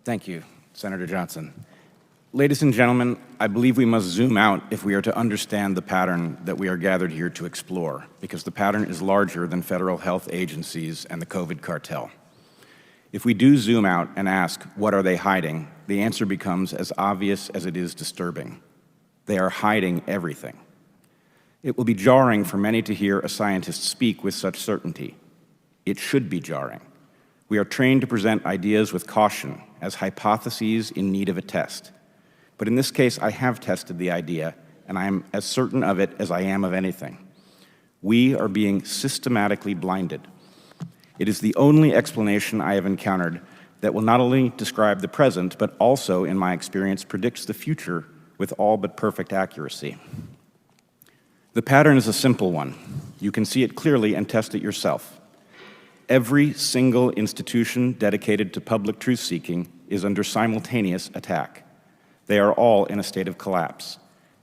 Thank you, Senator Johnson. Ladies and gentlemen, I believe we must zoom out if we are to understand the pattern that we are gathered here to explore, because the pattern is larger than federal health agencies and the COVID cartel. If we do zoom out and ask, what are they hiding, the answer becomes as obvious as it is disturbing. They are hiding everything. It will be jarring for many to hear a scientist speak with such certainty. It should be jarring. We are trained to present ideas with caution, as hypotheses in need of a test. But in this case, I have tested the idea, and I am as certain of it as I am of anything. We are being systematically blinded. It is the only explanation I have encountered that will not only describe the present, but also, in my experience, predicts the future with all but perfect accuracy. The pattern is a simple one. You can see it clearly and test it yourself. Every single institution dedicated to public truth-seeking is under simultaneous attack. They are all in a state of collapse.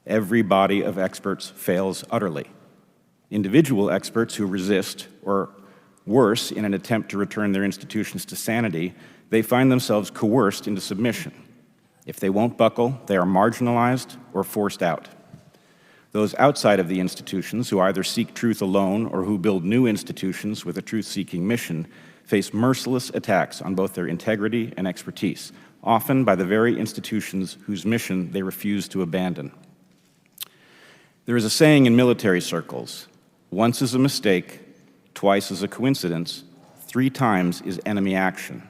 Every body of experts fails utterly. Individual experts who resist, or worse, in an attempt to return their institutions to sanity, they find themselves coerced into submission. If they won't buckle, they are marginalized or forced out. Those outside of the institutions who either seek truth alone or who build new institutions with a truth-seeking mission face merciless attacks on both their integrity and expertise, often by the very institutions whose mission they refuse to abandon. There is a saying in military circles, once is a mistake, twice is a coincidence, 3 times is enemy action.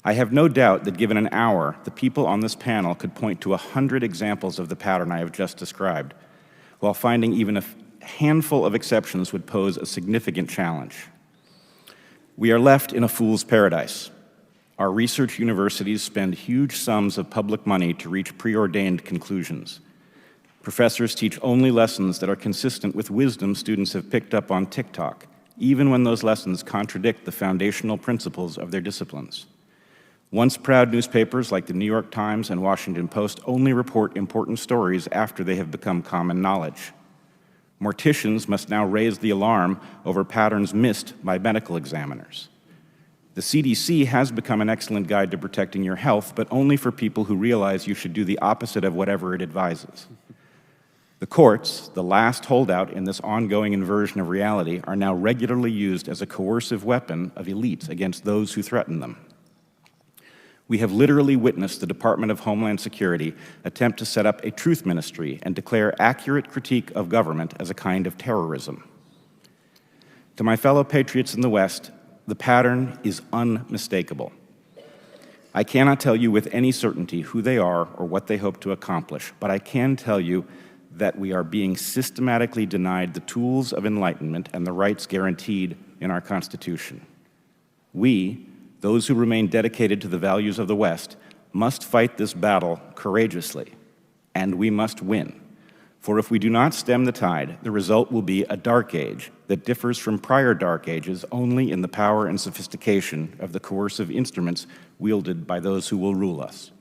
I have no doubt that given an hour, the people on this panel could point to 100 examples of the pattern I have just described, while finding even a handful of exceptions would pose a significant challenge. We are left in a fool's paradise. Our research universities spend huge sums of public money to reach preordained conclusions. Professors teach only lessons that are consistent with wisdom students have picked up on TikTok, even when those lessons contradict the foundational principles of their disciplines. Once proud newspapers like the New York Times and Washington Post only report important stories after they have become common knowledge. Morticians must now raise the alarm over patterns missed by medical examiners. The CDC has become an excellent guide to protecting your health, but only for people who realize you should do the opposite of whatever it advises. The courts, the last holdout in this ongoing inversion of reality, are now regularly used as a coercive weapon of elites against those who threaten them. We have literally witnessed the Department of Homeland Security attempt to set up a truth ministry and declare accurate critique of government as a kind of terrorism. To my fellow patriots in the West, the pattern is unmistakable. I cannot tell you with any certainty who they are or what they hope to accomplish, but I can tell you that we are being systematically denied the tools of enlightenment and the rights guaranteed in our Constitution. We, those who remain dedicated to the values of the West, must fight this battle courageously, and we must win. For if we do not stem the tide, the result will be a dark age that differs from prior dark ages only in the power and sophistication of the coercive instruments wielded by those who will rule us.